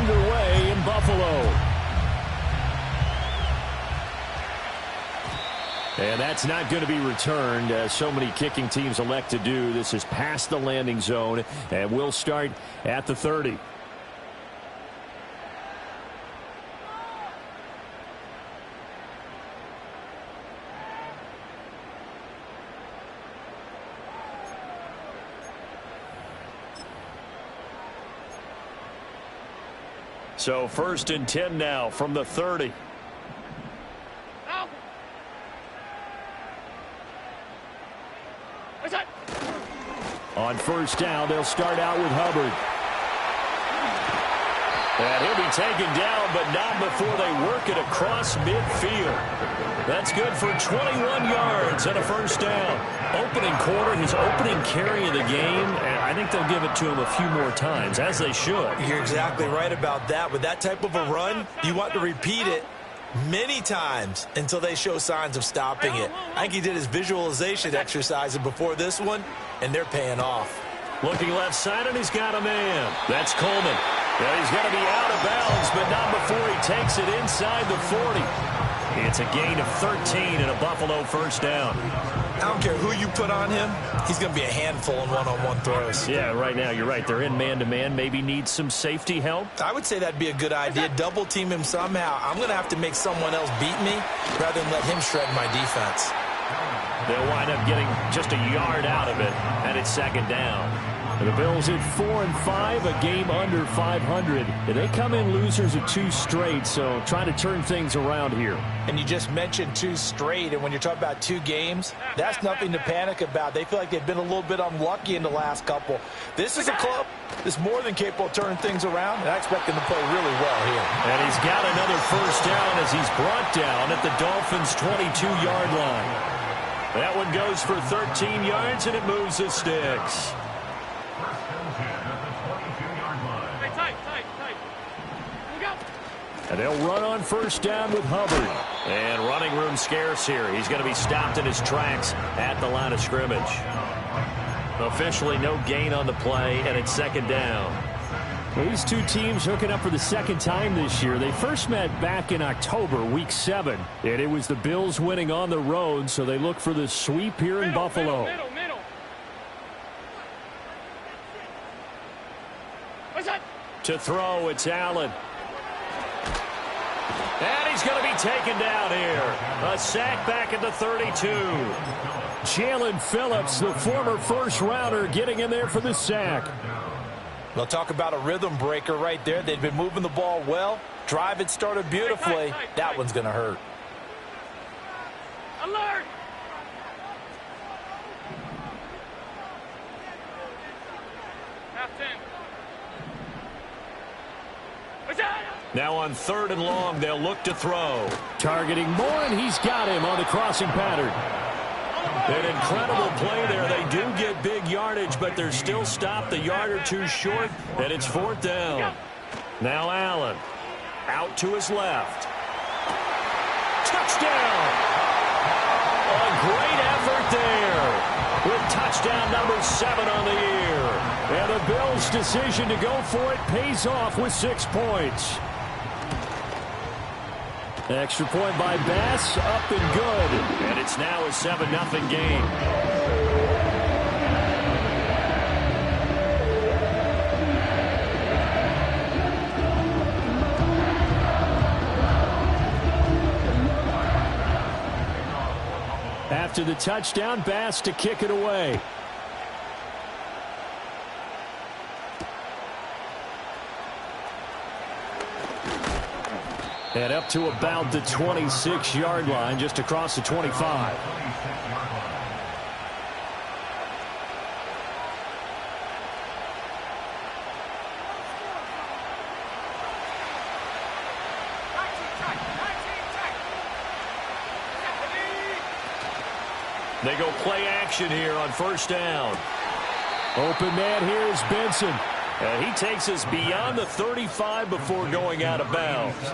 underway in Buffalo. And that's not going to be returned, as so many kicking teams elect to do. This is past the landing zone, and we'll start at the 30. So 1st and 10 now from the 30. On 1st down, they'll start out with Hubbard. And he'll be taken down, but not before they work it across midfield. That's good for 21 yards and a 1st down. Opening quarter, his opening carry of the game, and I think they'll give it to him a few more times, as they should. You're exactly right about that. With that type of a run, you want to repeat it many times until they show signs of stopping it. I think he did his visualization exercises before this one, and they're paying off. Looking left side, and he's got a man. That's Coleman. Yeah, he's going to be out of bounds, but not before he takes it inside the 40. It's a gain of 13 and a Buffalo 1st down. I don't care who you put on him. He's going to be a handful in one-on-one throws. Yeah, right now, you're right. They're in man-to-man. Maybe need some safety help. I would say that'd be a good idea. Double team him somehow. I'm going to have to make someone else beat me rather than let him shred my defense. They'll wind up getting just a yard out of it, and it's 2nd down. And the Bills at 4-5, a game under 500. And they come in losers of 2 straight, so trying to turn things around here. And you just mentioned 2 straight, and when you're talking about 2 games, that's nothing to panic about. They feel like they've been a little bit unlucky in the last couple. This is a club that's more than capable of turning things around, and I expect them to play really well here. And he's got another 1st down as he's brought down at the Dolphins' 22-yard line. That one goes for 13 yards, and it moves the sticks. And they'll run on 1st down with Hubbard. And running room scarce here. He's going to be stopped in his tracks at the line of scrimmage. Officially no gain on the play, and it's 2nd down. Well, these 2 teams hooking up for the 2nd time this year. They first met back in October, week 7. And it was the Bills winning on the road, so they look for the sweep here in Buffalo. Middle. To throw, it's Allen. And he's going to be taken down here. A sack back at the 32. Jalen Phillips, the former 1st-rounder, getting in there for the sack. They'll talk about a rhythm breaker right there. They've been moving the ball well. Drive had started beautifully. That one's going to hurt. Alert! Now on 3rd and long, they'll look to throw. Targeting Moore, and he's got him on the crossing pattern. An incredible play there. They do get big yardage, but they're still stopped a yard or 2 short, and it's 4th down. Now Allen out to his left. Touchdown! A great effort there with touchdown number 7 on the year. And the Bills' decision to go for it pays off with 6 points. Extra point by Bass, up and good. And it's now a 7-0 game. After the touchdown, Bass to kick it away. And up to about the 26-yard line, just across the 25. They go play action here on 1st down. Open man here is Benson. And he takes us beyond the 35 before going out of bounds.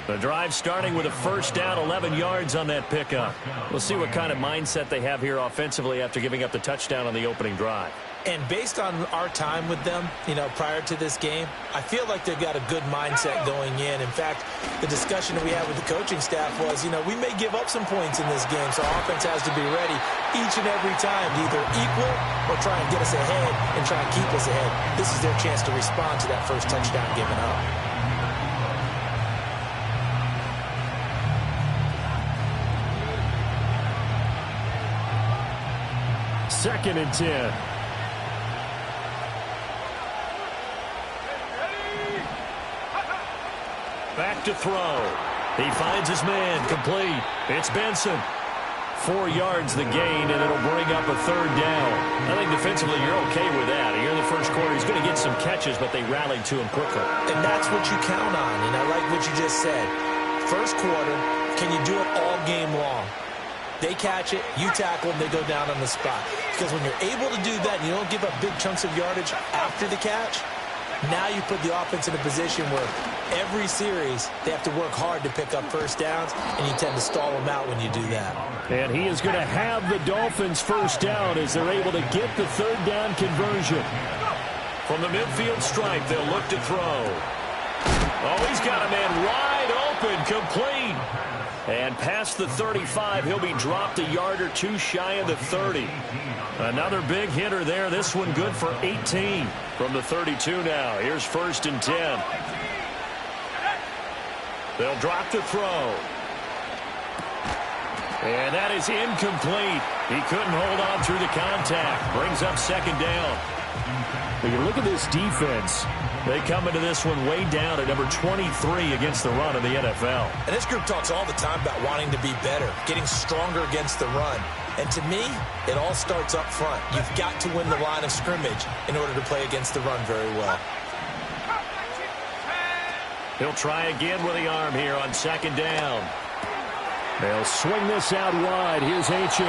The drive starting with a 1st down, 11 yards on that pickup. We'll see what kind of mindset they have here offensively after giving up the touchdown on the opening drive. And based on our time with them, prior to this game, I feel like they've got a good mindset going in. In fact, the discussion that we had with the coaching staff was, we may give up some points in this game, so our offense has to be ready each and every time to either equal or try and get us ahead and try and keep us ahead. This is their chance to respond to that first touchdown given up. Second and 10. Back to throw. He finds his man. Complete. It's Benson. 4 yards the gain, and it'll bring up a third down. I think defensively you're okay with that. Here in the first quarter, he's going to get some catches, but they rallied to him quickly. And that's what you count on, and I like what you just said. First quarter, can you do it all game long? They catch it, you tackle them, they go down on the spot. Because when you're able to do that and you don't give up big chunks of yardage after the catch, now you put the offense in a position where every series they have to work hard to pick up first downs, and you tend to stall them out when you do that. And he is going to have the Dolphins first down as they're able to get the third down conversion. From the midfield stripe, they'll look to throw. Oh, he's got a man wide open, complete. And past the 35, he'll be dropped a yard or two shy of the 30. Another big hitter there. This one good for 18 from the 32 now. Here's first and 10. They'll drop to throw. And that is incomplete. He couldn't hold on through the contact. Brings up second down. When you look at this defense, they come into this one way down at number 23 against the run in the NFL. And this group talks all the time about wanting to be better, getting stronger against the run. And to me, it all starts up front. You've got to win the line of scrimmage in order to play against the run very well. He'll try again with the arm here on second down. They'll swing this out wide. Here's Achane.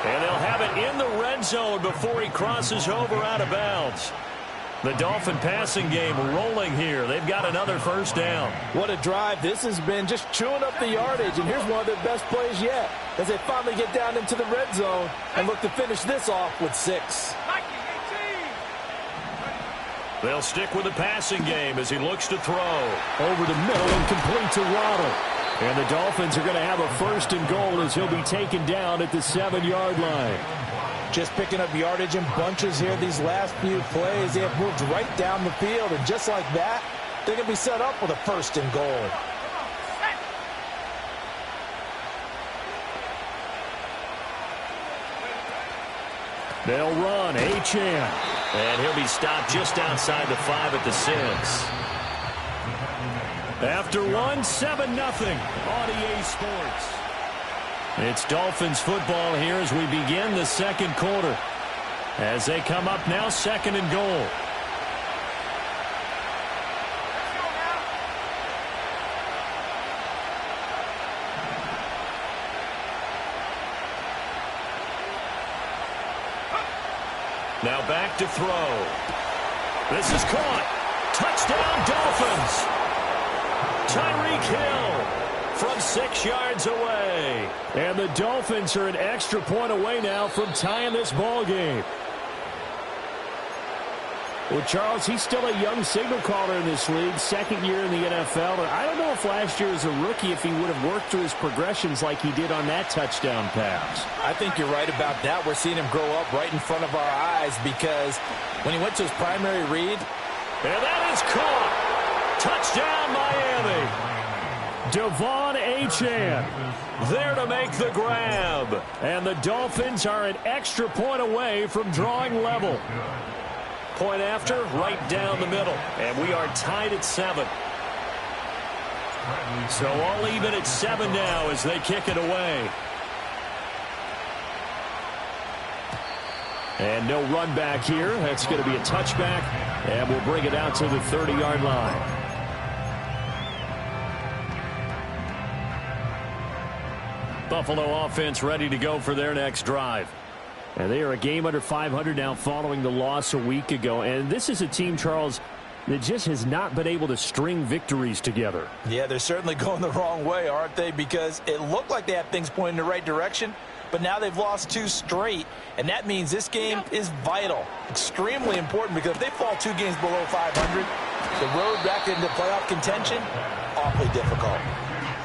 And they'll have it in the red zone before he crosses over out of bounds. The Dolphin passing game rolling here. They've got another first down. What a drive. This has been just chewing up the yardage, and here's one of their best plays yet as they finally get down into the red zone and look to finish this off with 6. They'll stick with the passing game as he looks to throw. Over the middle and complete to Waddle. And the Dolphins are going to have a first and goal as he'll be taken down at the 7-yard line. Just picking up yardage in bunches here these last few plays. They have moved right down the field, and just like that, they're going to be set up with a first and goal. They'll run. Achane. And he'll be stopped just outside the 5 at the 6. After 7-0 on EA Sports. It's Dolphins football here as we begin the second quarter. As they come up now, second and goal. Now back to throw. This is caught. Touchdown, Dolphins. Tyreek Hill from 6 yards away. And the Dolphins are an extra point away now from tying this ball game. Well, Charles, he's still a young signal caller in this league, second year in the NFL. And I don't know if last year as a rookie, if he would have worked through his progressions like he did on that touchdown pass. I think you're right about that. We're seeing him grow up right in front of our eyes because when he went to his primary read. And that is caught. Touchdown, Miami. Devon Achane there to make the grab. And the Dolphins are an extra point away from drawing level. Point after, right down the middle. And we are tied at 7. So all even at 7 now as they kick it away. And no run back here. That's going to be a touchback. And we'll bring it out to the 30-yard line. Buffalo offense ready to go for their next drive. And they are a game under 500 now following the loss a week ago. And this is a team, Charles, that just has not been able to string victories together. Yeah, they're certainly going the wrong way, aren't they? Because it looked like they had things pointing in the right direction, but now they've lost 2 straight, and that means this game is vital, extremely important, because if they fall 2 games below 500, the road back into playoff contention, awfully difficult.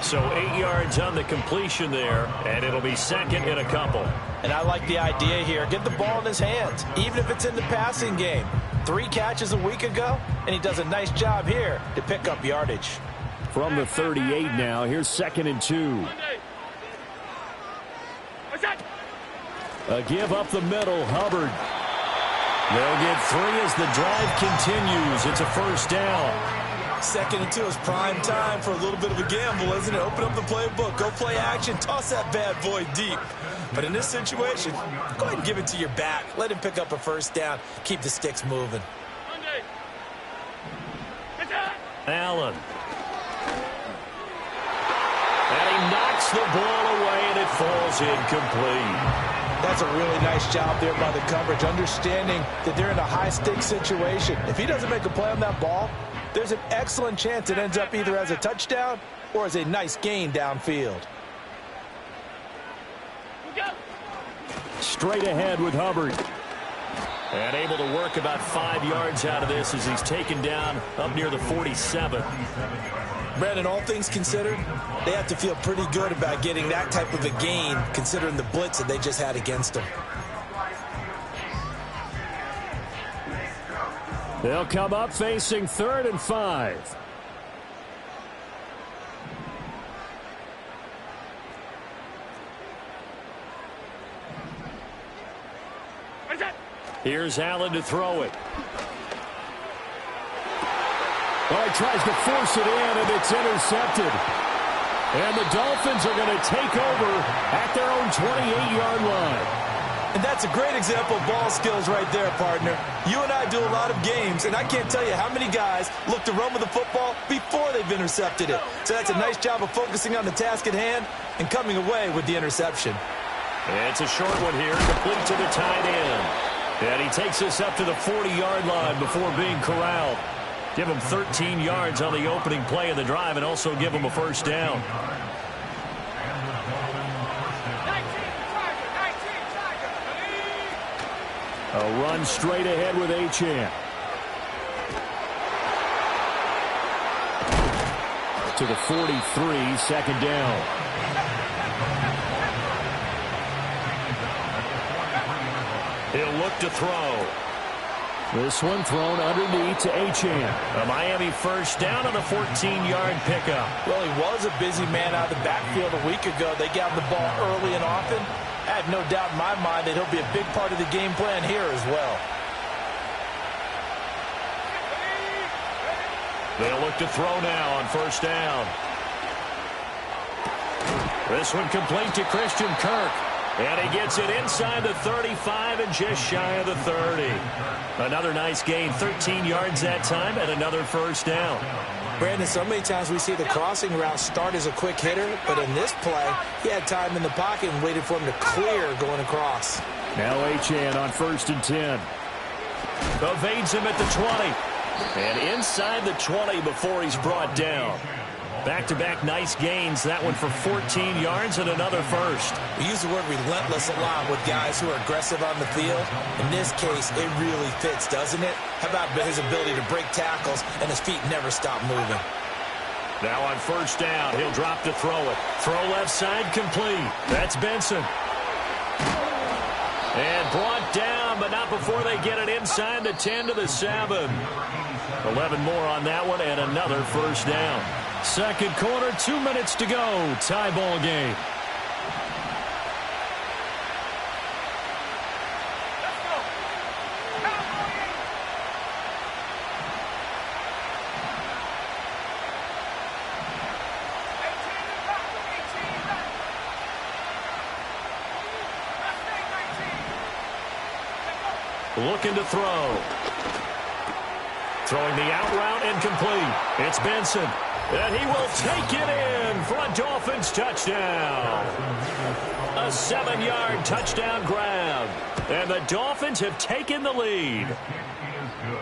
So 8 yards on the completion there, and it'll be second in a couple. And I like the idea here. Get the ball in his hands, even if it's in the passing game. 3 catches a week ago, and he does a nice job here to pick up yardage. From the 38 now, here's 2nd and 2. A give up the middle, Hubbard. They'll get 3 as the drive continues. It's a first down. 2nd and 2 is prime time for a little bit of a gamble, isn't it? Open up the playbook, go play action, toss that bad boy deep. But in this situation, go ahead and give it to your back. Let him pick up a first down. Keep the sticks moving. Allen. And he knocks the ball away, and it falls incomplete. That's a really nice job there by the coverage, understanding that they're in a high-stakes situation. If he doesn't make a play on that ball, there's an excellent chance it ends up either as a touchdown or as a nice gain downfield. Straight ahead with Hubbard. And able to work about 5 yards out of this as he's taken down up near the 47. Brandon, all things considered, they have to feel pretty good about getting that type of a gain, considering the blitz that they just had against them. They'll come up facing 3rd and 5. Here's Allen to throw it. Well, he tries to force it in, and it's intercepted. And the Dolphins are going to take over at their own 28-yard line. And that's a great example of ball skills right there, partner. You and I do a lot of games, and I can't tell you how many guys look to run with the football before they've intercepted it. So that's a nice job of focusing on the task at hand and coming away with the interception. It's a short one here, complete to the tight end. And he takes us up to the 40-yard line before being corralled. Give him 13 yards on the opening play of the drive and also give him a first down. A run straight ahead with Achane. To the 43, second down. He'll look to throw. This one thrown underneath to Achane. A Miami first down on the 14-yard pickup. Well, he was a busy man out of the backfield a week ago. They got him the ball early and often. I have no doubt in my mind that he'll be a big part of the game plan here as well. They'll look to throw now on first down. This one complete to Christian Kirk. And he gets it inside the 35 and just shy of the 30. Another nice gain, 13 yards that time, and another first down. Brandon, so many times we see the crossing route start as a quick hitter, but in this play, he had time in the pocket and waited for him to clear going across. Now Achane on 1st and 10. Evades him at the 20. And inside the 20 before he's brought down. Back-to-back nice gains. That one for 14 yards and another first. We use the word relentless a lot with guys who are aggressive on the field. In this case, it really fits, doesn't it? How about his ability to break tackles and his feet never stop moving? Now on first down, he'll drop to throw it. Throw left side complete. That's Benson. And brought down, but not before they get it inside the 10 to the 7. 11 more on that one and another first down. Second quarter, 2 minutes to go. Tie ball game. Looking to throw. Throwing the out route incomplete. It's Benson. And he will take it in for a Dolphins touchdown. A 7-yard touchdown grab. And the Dolphins have taken the lead.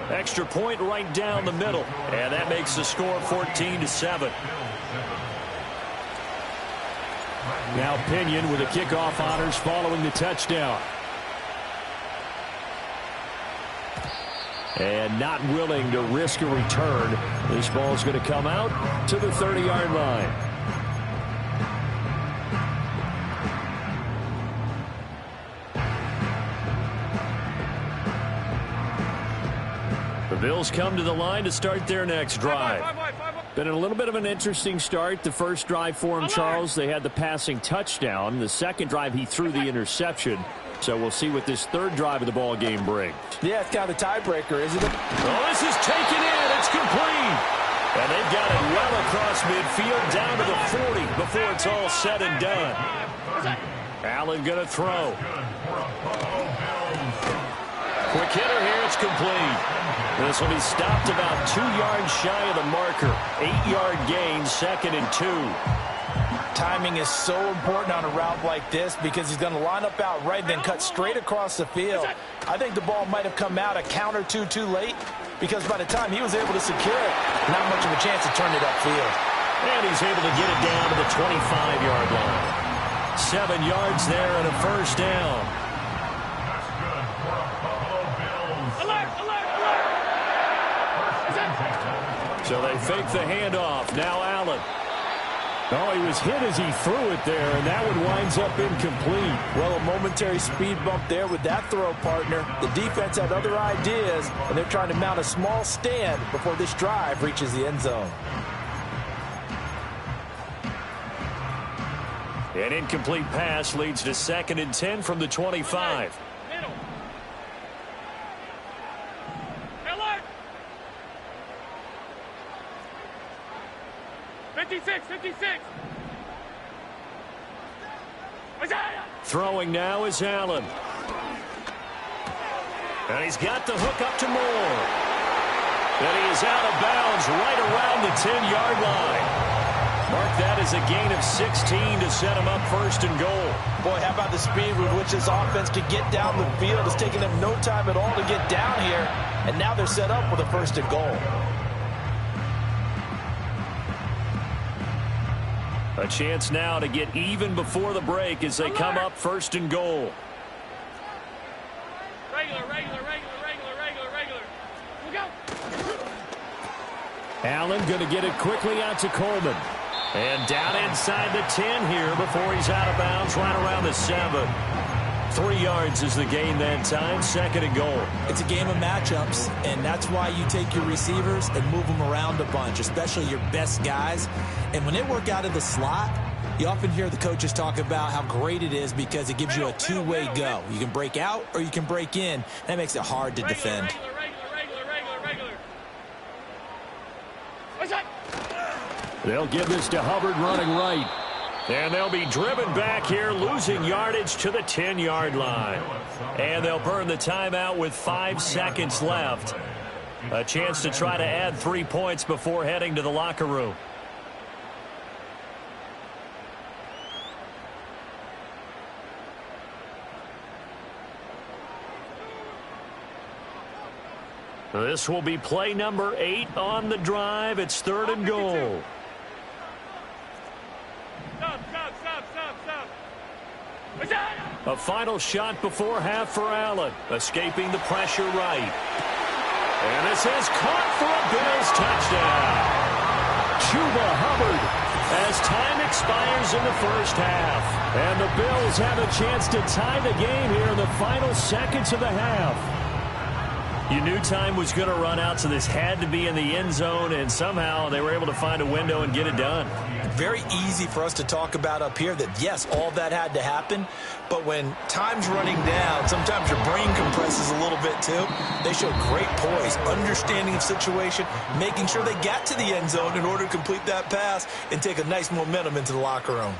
Extra point right down the middle. And that makes the score 14-7. Now Pinion with the kickoff honors following the touchdown. And not willing to risk a return. This ball's going to come out to the 30-yard line. The Bills come to the line to start their next drive. Been a little bit of an interesting start. The first drive for him, Charles, they had the passing touchdown. The second drive, he threw the interception. So we'll see what this third drive of the ball game brings. Yeah, it's kind of a tiebreaker, isn't it? Oh, this is taken in. It's complete. And they've got it well across midfield down to the 40 before it's all said and done. Allen going to throw. Quick hitter here. It's complete. This will be stopped about 2 yards shy of the marker. 8-yard gain, 2nd and 2. Timing is so important on a route like this because he's going to line up out right and then cut straight across the field. I think the ball might have come out a count or two too late because by the time he was able to secure it, not much of a chance to turn it upfield. And he's able to get it down to the 25-yard line. 7 yards there and a first down. So they fake the handoff. Now Allen. Oh, he was hit as he threw it there, and that one winds up incomplete. Well, a momentary speed bump there with that throw, partner. The defense had other ideas, and they're trying to mount a small stand before this drive reaches the end zone. An incomplete pass leads to 2nd and 10 from the 25. 56. Throwing now is Allen. And he's got the hook up to Moore. And he is out of bounds right around the 10-yard line. Mark that as a gain of 16 to set him up 1st and goal. Boy, how about the speed with which this offense could get down the field? It's taking them no time at all to get down here. And now they're set up with a 1st and goal. A chance now to get even before the break as they come up 1st and goal. Regular. Look out. Allen going to get it quickly out to Coleman. And down inside the 10 here before he's out of bounds right around the 7. 3 yards is the gain that time, 2nd and goal. It's a game of matchups, and that's why you take your receivers and move them around a bunch, especially your best guys. And when they work out of the slot, you often hear the coaches talk about how great it is because it gives you a two-way go. You can break out or you can break in. That makes it hard to defend. They'll give this to Hubbard running right. And they'll be driven back here, losing yardage to the 10-yard line. And they'll burn the timeout with 5 seconds left. A chance to try to add 3 points before heading to the locker room. This will be play number 8 on the drive. It's 3rd and goal. A final shot before half for Allen. Escaping the pressure right. And this is caught for a Bills touchdown. Chuba Hubbard as time expires in the first half. And the Bills have a chance to tie the game here in the final seconds of the half. You knew time was going to run out, so this had to be in the end zone, and somehow they were able to find a window and get it done. Very easy for us to talk about up here that, yes, all that had to happen, but when time's running down, sometimes your brain compresses a little bit too. They showed great poise, understanding of situation, making sure they got to the end zone in order to complete that pass and take a nice momentum into the locker room.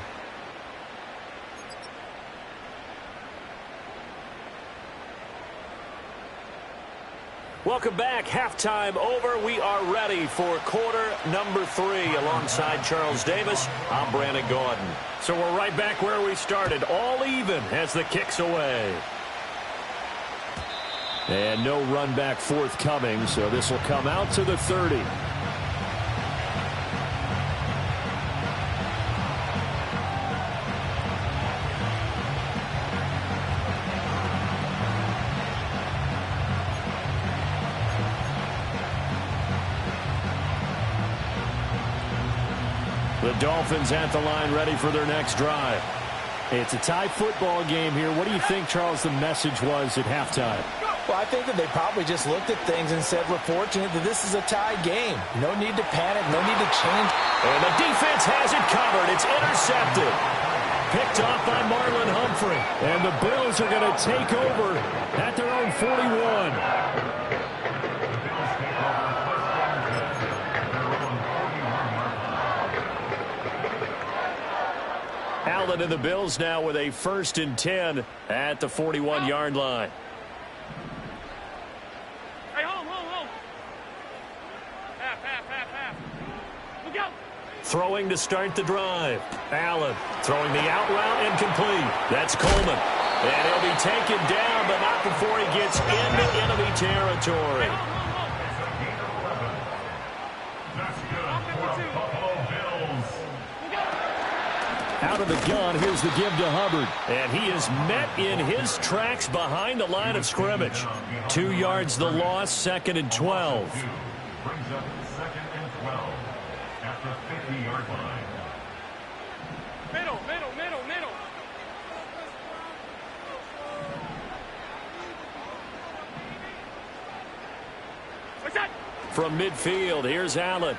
Welcome back. Halftime over. We are ready for quarter number 3. Alongside Charles Davis, I'm Brandon Gordon. So we're right back where we started. All even as the kick's away. And no run back forthcoming, so this will come out to the 30. The Dolphins at the line ready for their next drive. It's a tie football game here. What do you think, Charles, the message was at halftime? Well, I think that they probably just looked at things and said, we're fortunate that this is a tie game. No need to panic, no need to change. And the defense has it covered. It's intercepted. Picked off by Marlon Humphrey. And the Bills are going to take over at their own 41. Allen and the Bills now with a 1st and 10 at the 41-yard line. Hey, hold. Half. Look out. Throwing to start the drive. Allen throwing the out route incomplete. That's Coleman. And he'll be taken down, but not before he gets into enemy territory. Out of the gun, here's the give to Hubbard. And he is met in his tracks behind the line of scrimmage. 2 yards the loss, 2nd and 12. Brings up 2nd and 12 at the 50-yard line. Middle. What's that? From midfield, here's Allen.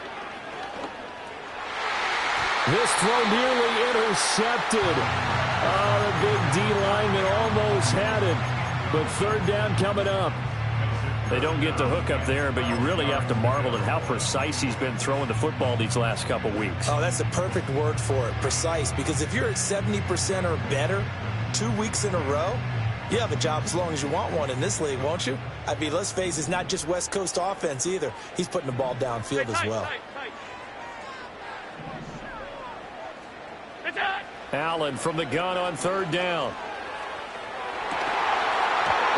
This throw nearly intercepted. Oh, the big D lineman almost had it. But 3rd down coming up. They don't get the hook up there, but you really have to marvel at how precise he's been throwing the football these last couple weeks. Oh, that's the perfect word for it, precise. Because if you're at 70% or better 2 weeks in a row, you have a job as long as you want one in this league, won't you? I mean, let's face it, it's not just West Coast offense either. He's putting the ball downfield as well. Tight. Allen from the gun on 3rd down.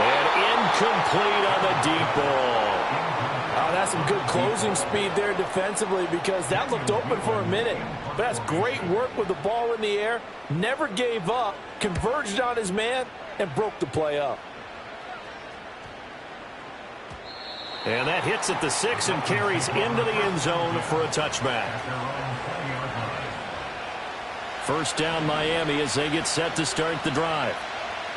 And incomplete on the deep ball. Oh, that's some good closing speed there defensively because that looked open for a minute. But that's great work with the ball in the air. Never gave up, converged on his man, and broke the play up. And that hits at the 6 and carries into the end zone for a touchback. 1st down Miami as they get set to start the drive.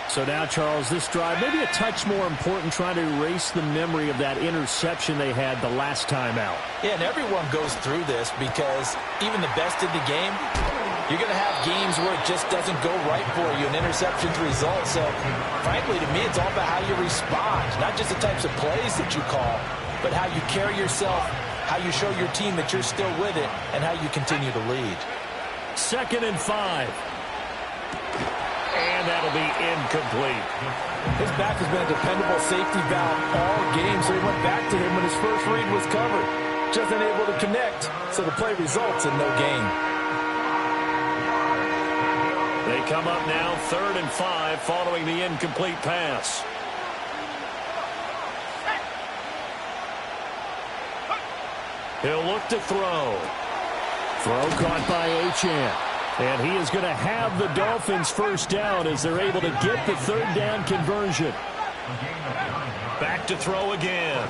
So now, Charles, this drive maybe a touch more important, trying to erase the memory of that interception they had the last time out. Yeah, and everyone goes through this because even the best in the game, you're going to have games where it just doesn't go right for you, and interceptions result. So, frankly, to me, it's all about how you respond, not just the types of plays that you call, but how you carry yourself, how you show your team that you're still with it, and how you continue to lead. 2nd and 5. And that'll be incomplete. His back has been a dependable safety valve all game, so he went back to him when his first read was covered. Just unable to connect, so the play results in no gain. They come up now 3rd and 5 following the incomplete pass. He'll look to throw. Throw caught by Achane. And he is going to have the Dolphins 1st down as they're able to get the 3rd down conversion. Back to throw again.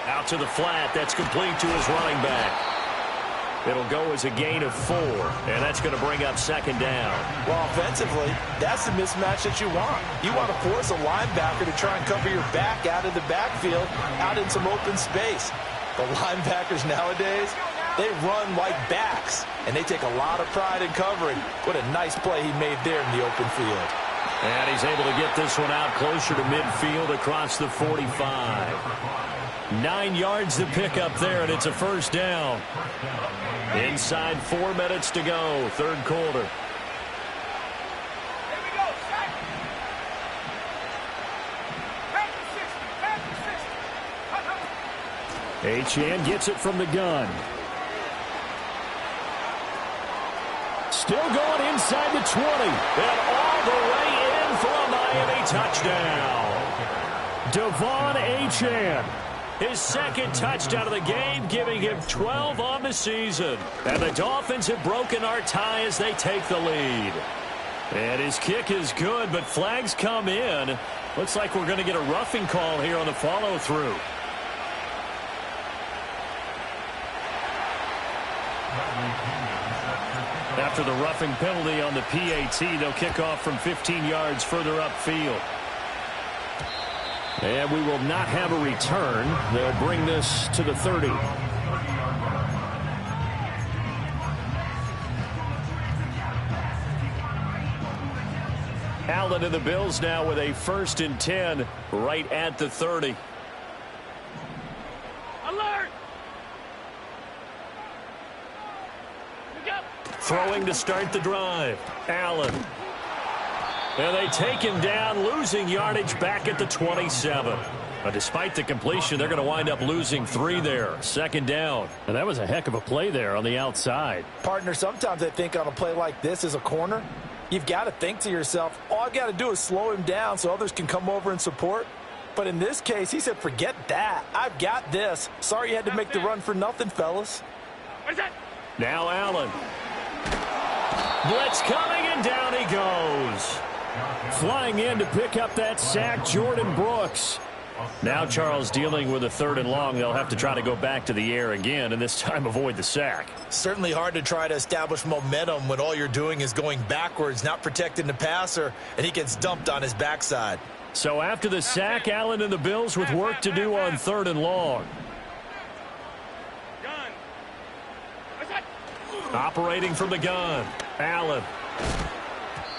Out to the flat. That's complete to his running back. It'll go as a gain of 4. And that's going to bring up 2nd down. Well, offensively, that's the mismatch that you want. You want to force a linebacker to try and cover your back out of the backfield, out in some open space. The linebackers nowadays, they run like backs, and they take a lot of pride in covering. What a nice play he made there in the open field. And he's able to get this one out closer to midfield across the 45. 9 yards to pick up there, and it's a 1st down. Inside 4 minutes to go, 3rd quarter. Achane gets it from the gun. Still going inside the 20. And all the way in for a Miami touchdown. Devon Achane. His 2nd touchdown of the game, giving him 12 on the season. And the Dolphins have broken our tie as they take the lead. And his kick is good, but flags come in. Looks like we're going to get a roughing call here on the follow-through. After the roughing penalty on the PAT, they'll kick off from 15 yards further upfield. And we will not have a return. They'll bring this to the 30. Allen and the Bills now with a 1st and 10 right at the 30. Alert! Look up! Throwing to start the drive. Allen. And they take him down, losing yardage back at the 27. But despite the completion, they're going to wind up losing 3 there. 2nd down. And that was a heck of a play there on the outside. Partner, sometimes I think on a play like this as a corner, you've got to think to yourself, all I've got to do is slow him down so others can come over and support. But in this case, he said, forget that. I've got this. Sorry you had to make the run for nothing, fellas. What is that? Now Allen. Blitz coming, and down he goes. Flying in to pick up that sack, Jordan Brooks. Now Charles dealing with a 3rd and long. They'll have to try to go back to the air again, and this time avoid the sack. Certainly hard to try to establish momentum when all you're doing is going backwards, not protecting the passer, and he gets dumped on his backside. So after the sack, Allen and the Bills with work to do on 3rd and long. Gun. What's that? Operating from the gun. Allen.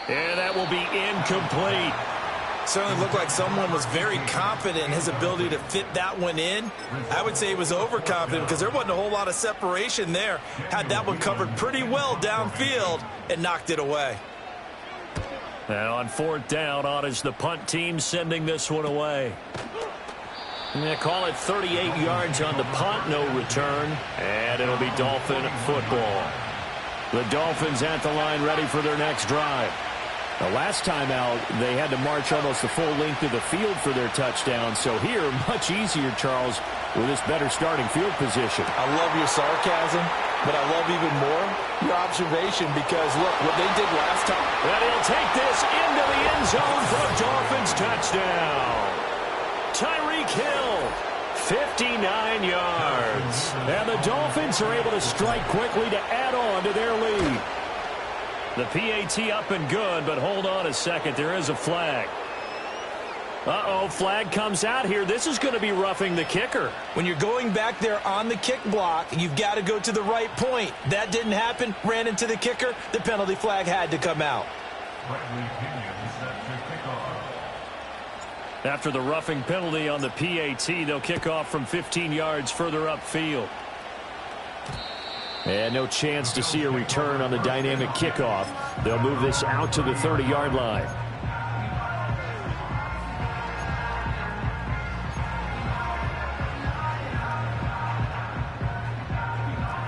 And that will be incomplete. Certainly looked like someone was very confident in his ability to fit that one in. I would say he was overconfident because there wasn't a whole lot of separation there. Had that one covered pretty well downfield and knocked it away. And on 4th down, on is the punt team sending this one away. And they call it 38 yards on the punt, no return. And it'll be Dolphin football. The Dolphins at the line ready for their next drive. The last time out, they had to march almost the full length of the field for their touchdown. So here, much easier, Charles, with this better starting field position. I love your sarcasm, but I love even more your observation because, look, what they did last time. And he'll take this into the end zone for a Dolphins touchdown. Tyreek Hill, 59 yards. And the Dolphins are able to strike quickly to add on to their lead. The PAT up and good, but hold on a second. There is a flag. Uh-oh, flag comes out here. This is going to be roughing the kicker. When you're going back there on the kick block, you've got to go to the right point. That didn't happen. Ran into the kicker. The penalty flag had to come out. After the roughing penalty on the PAT, they'll kick off from 15 yards further upfield. And no chance to see a return on the dynamic kickoff. They'll move this out to the 30-yard line.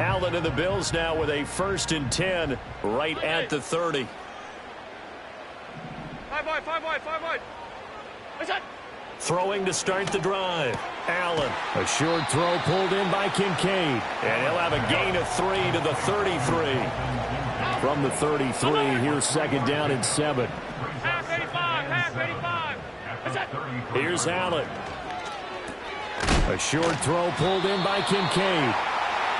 Allen and the Bills now with a 1st and 10 right at the 30. 5 wide, 5 wide, 5 wide. What's that? Throwing to start the drive. Allen. A short throw pulled in by Kincaid. And he'll have a gain of 3 to the 33. From the 33, here's 2nd down and 7. Half 85, half 85. What's that? Here's Allen. A short throw pulled in by Kincaid.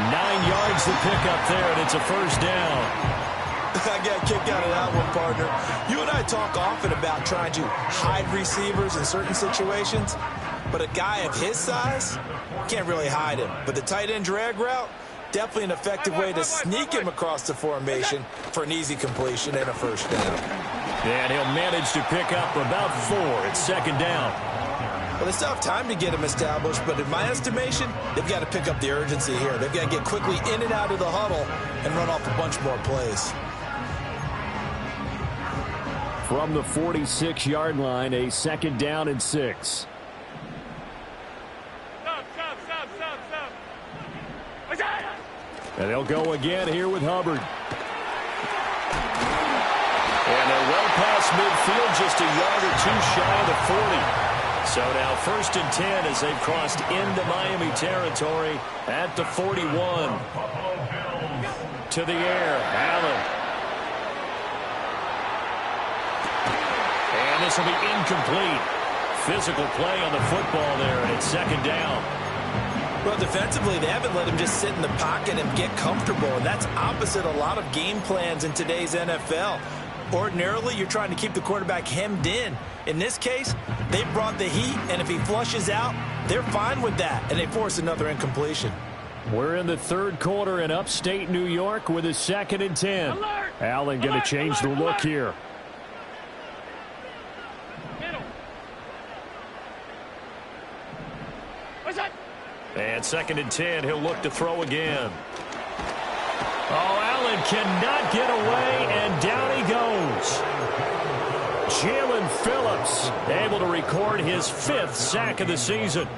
9 yards to pick up there, and it's a 1st down. I got a kick out of that one, partner. You and I talk often about trying to hide receivers in certain situations, but a guy of his size can't really hide him. But the tight end drag route, definitely an effective way to sneak him across the formation for an easy completion and a 1st down. And he'll manage to pick up about 4 at 2nd down. Well, they still have time to get him established, but in my estimation, they've got to pick up the urgency here. They've got to get quickly in and out of the huddle and run off a bunch more plays. From the 46-yard line, a 2nd down and 6. Stop. What's that? And they'll go again here with Hubbard. And they're well past midfield, just a yard or 2 shy of the 40. So now 1st and 10 as they've crossed into Miami territory at the 41. To the air, Allen. And this will be incomplete. Physical play on the football there, and it's 2nd down. Well, defensively, they haven't let him just sit in the pocket and get comfortable, and that's opposite a lot of game plans in today's NFL. Ordinarily, you're trying to keep the quarterback hemmed in. In this case, they brought the heat, and if he flushes out, they're fine with that, and they force another incompletion. We're in the third quarter in upstate New York with a 2nd and 10. Alert! Allen going to change the look here. Middle. What's that? And 2nd and 10, he'll look to throw again. Oh, Allen cannot get away, and down he goes. Jalen Phillips able to record his 5th sack of the season.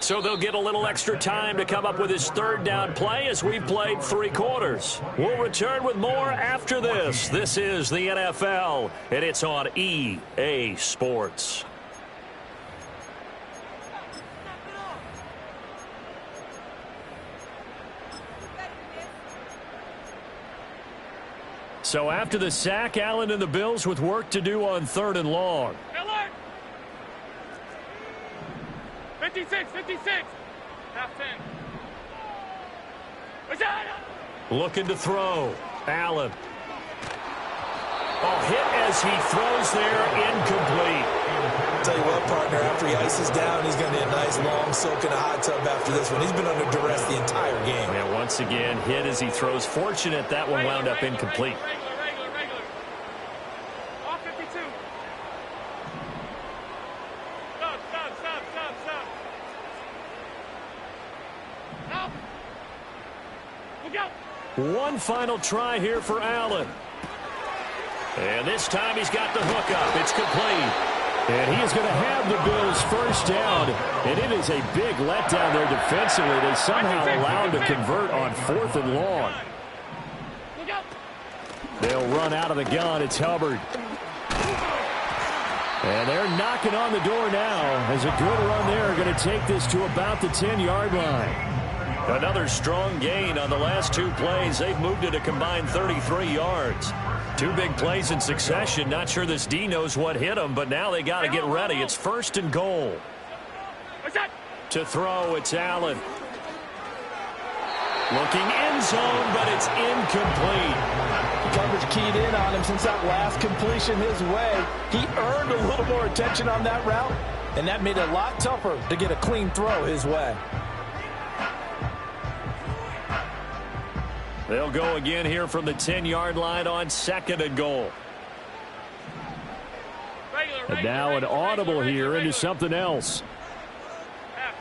So they'll get a little extra time to come up with his 3rd down play as we've played 3 quarters. We'll return with more after this. This is the NFL, and it's on EA Sports. So after the sack, Allen and the Bills with work to do on 3rd and long. Alert! 56, 56. Half 10. What's that? Looking to throw. Allen. Oh, hit as he throws there, incomplete. Tell you what, partner, after he ices down, he's going to be a nice, long soak in a hot tub after this one. He's been under duress the entire game. And once again, hit as he throws. Fortunate that one wound up incomplete. Regular. All 52. Stop. Stop. Look out. One final try here for Allen. And this time he's got the hook up. It's complete. And he is going to have the Bills' 1st down. And it is a big letdown there defensively. They somehow allow him to convert on 4th and long. Look out. They'll run out of the gun. It's Hubbard. And they're knocking on the door now as a good run there. Going to take this to about the 10-yard line. Another strong gain on the last 2 plays. They've moved it a combined 33 yards. 2 big plays in succession. Not sure this D knows what hit him, but now they got to get ready. It's 1st and goal. What's that? To throw, it's Allen. Looking end zone, but it's incomplete. Coverage keyed in on him since that last completion his way. He earned a little more attention on that route, and that made it a lot tougher to get a clean throw his way. They'll go again here from the 10-yard line on 2nd and goal. And now an audible here into something else. Half.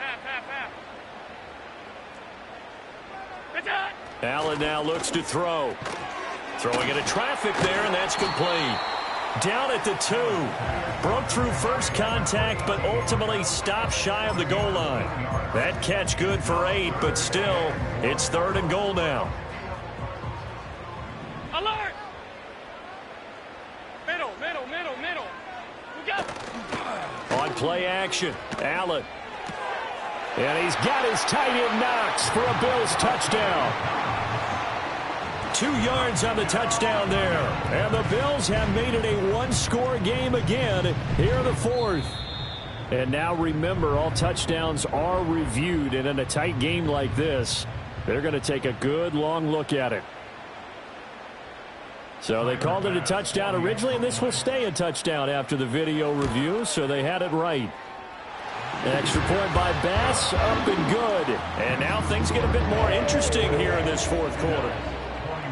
Allen now looks to throw. Throwing into traffic there, and that's complete. Down at the 2. Broke through first contact, but ultimately stopped shy of the goal line. That catch good for 8, but still, it's 3rd and goal now. Alert! Middle. Look out! On play action, Allen. And he's got his tight end Knox for a Bills touchdown. 2 yards on the touchdown there. And the Bills have made it a 1-score game again here in the 4th. And now remember, all touchdowns are reviewed. And in a tight game like this, they're going to take a good long look at it. So they called it a touchdown originally, and this will stay a touchdown after the video review, so they had it right. An extra point by Bass, up and good. And now things get a bit more interesting here in this 4th quarter.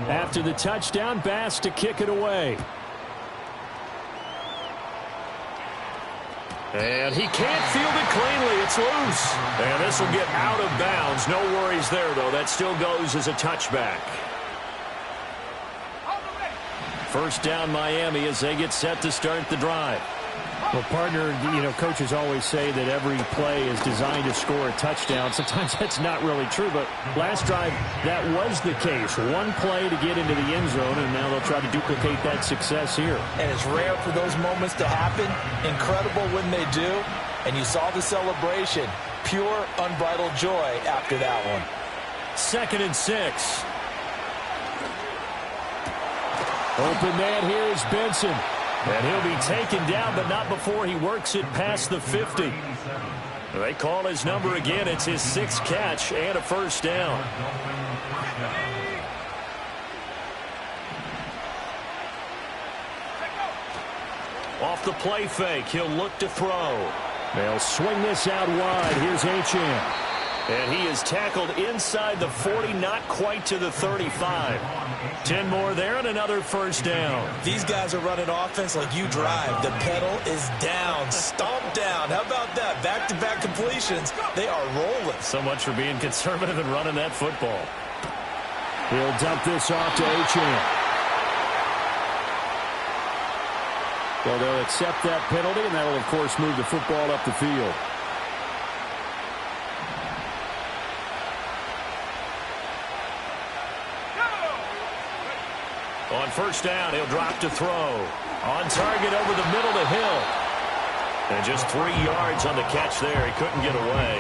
After the touchdown, Bass to kick it away. And he can't field it cleanly. It's loose. And this will get out of bounds. No worries there, though. That still goes as a touchback. 1st down Miami as they get set to start the drive. Well, partner, coaches always say that every play is designed to score a touchdown. Sometimes that's not really true, but last drive, that was the case. 1 play to get into the end zone, and now they'll try to duplicate that success here. And it's rare for those moments to happen. Incredible when they do. And you saw the celebration. Pure, unbridled joy after that one. 2nd and 6. Open man here is Benson. And he'll be taken down, but not before he works it past the 50. They call his number again. It's his 6th catch and a first down. Off the play fake, he'll look to throw. They'll swing this out wide. Here's Achane. And he is tackled inside the 40, not quite to the 35. 10 more there and another first down. These guys are running offense like you drive. The pedal is down, stomp down. How about that? Back-to-back completions. They are rolling. So much for being conservative and running that football. He'll dump this off to Achane. Well, they'll accept that penalty, and that'll, of course, move the football up the field. On first down, he'll drop to throw. On target over the middle to Hill. And just 3 yards on the catch there. He couldn't get away.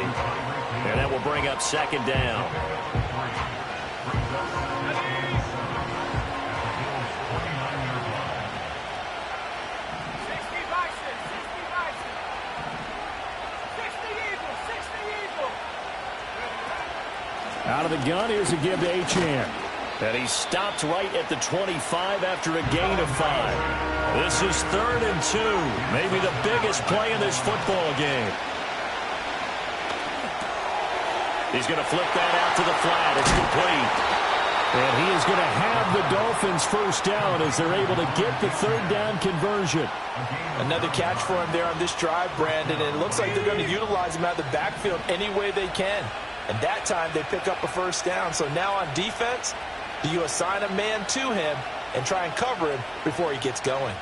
And that will bring up second down. Out of the gun, here's a give to Achane. And he stopped right at the 25 after a gain of 5. This is 3rd and 2. Maybe the biggest play in this football game. He's going to flip that out to the flat. It's complete. And he is going to have the Dolphins first down as they're able to get the 3rd down conversion. Another catch for him there on this drive, Brandon. And it looks like they're going to utilize him out of the backfield any way they can. And that time they pick up a first down. So now on defense, do you assign a man to him and try and cover him before he gets going?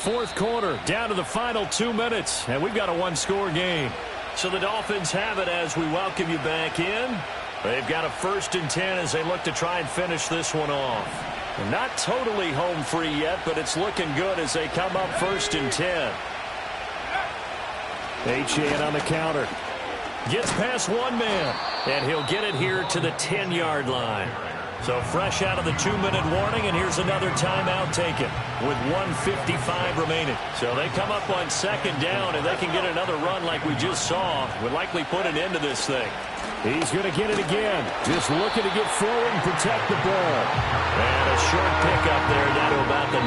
4th quarter, down to the final 2 minutes, and we've got a 1-score game. So the Dolphins have it as we welcome you back in. They've got a 1st and 10 as they look to try and finish this one off. They're not totally home free yet, but it's looking good as they come up 1st and 10. Achane on the counter. Gets past one man, and he'll get it here to the 10-yard line. So fresh out of the 2-minute warning, and here's another timeout taken with 1:55 remaining. So they come up on 2nd down, and they can get another run like we just saw. Would likely put an end to this thing. He's going to get it again. Just looking to get forward and protect the ball. And a short pickup there down to about the 9.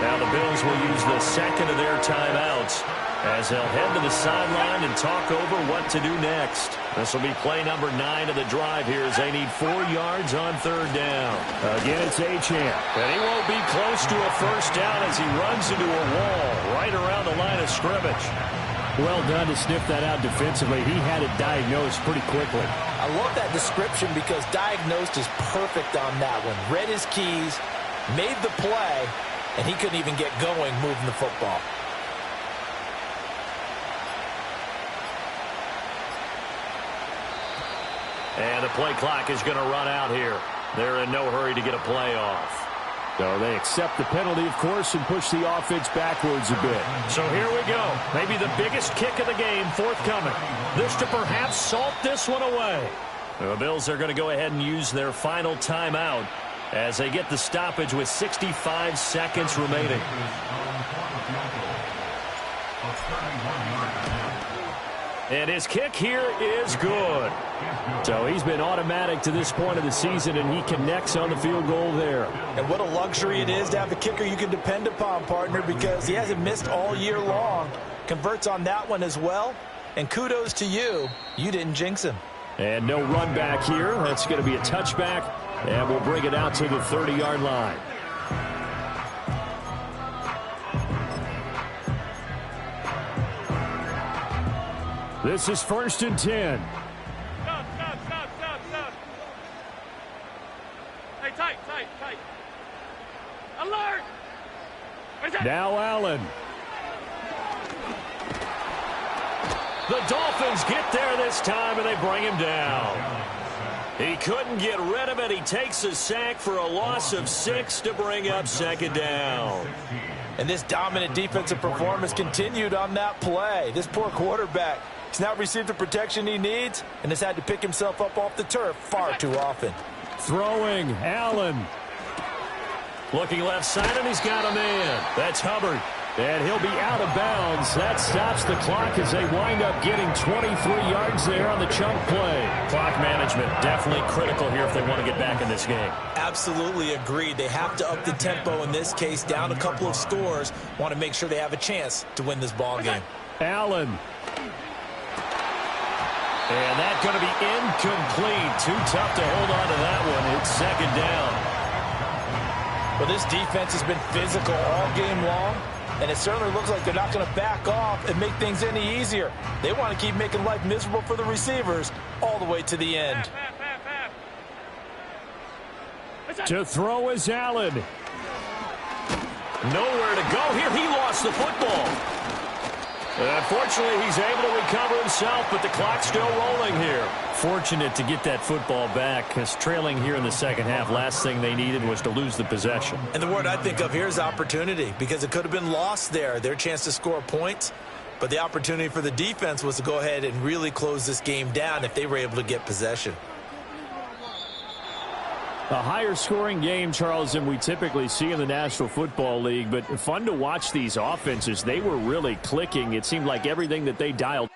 Now the Bills will use the 2nd of their timeouts as they'll head to the sideline and talk over what to do next. This will be play number 9 of the drive here as they need 4 yards on 3rd down. Again, it's Achane. And he won't be close to a first down as he runs into a wall right around the line of scrimmage. Well done to sniff that out defensively. He had it diagnosed pretty quickly. I love that description because diagnosed is perfect on that one. Read his keys, made the play, and he couldn't even get going moving the football. And the play clock is going to run out here. They're in no hurry to get a play off. So they accept the penalty, of course, and push the offense backwards a bit. So here we go. Maybe the biggest kick of the game forthcoming. This to perhaps salt this one away. The Bills are going to go ahead and use their final timeout as they get the stoppage with 65 seconds remaining. And his kick here is good. So he's been automatic to this point of the season, and he connects on the field goal there. And what a luxury it is to have a kicker you can depend upon, partner, because he hasn't missed all year long. Converts on that one as well. And kudos to you. You didn't jinx him. And no run back here. That's going to be a touchback, and we'll bring it out to the 30-yard line. This is 1st and 10. Stop. Hey, tight. Alert! Now Allen. The Dolphins get there this time, and they bring him down. He couldn't get rid of it. He takes a sack for a loss of 6 to bring up 2nd down. And this dominant defensive performance continued on that play. This poor quarterback, he's now received the protection he needs and has had to pick himself up off the turf far too often. Throwing, Allen. Looking left side, and he's got a man. That's Hubbard. And he'll be out of bounds. That stops the clock as they wind up getting 23 yards there on the chunk play. Clock management definitely critical here if they want to get back in this game. Absolutely agreed. They have to up the tempo in this case, down a couple of scores. Want to make sure they have a chance to win this ball game. Allen. And that's going to be incomplete. Too tough to hold on to that one. It's second down. Well, this defense has been physical all game long, and it certainly looks like they're not going to back off and make things any easier. They want to keep making life miserable for the receivers all the way to the end. To throw is Allen. Nowhere to go here. He lost the football. Unfortunately, he's able to recover himself, but the clock's still rolling here. Fortunate to get that football back, because trailing here in the second half, last thing they needed was to lose the possession. And the word I think of here is opportunity, because it could have been lost there. Their chance to score points, but the opportunity for the defense was to go ahead and really close this game down if they were able to get possession. A higher scoring game, Charles, than we typically see in the National Football League, but fun to watch these offenses. They were really clicking. It seemed like everything that they dialed.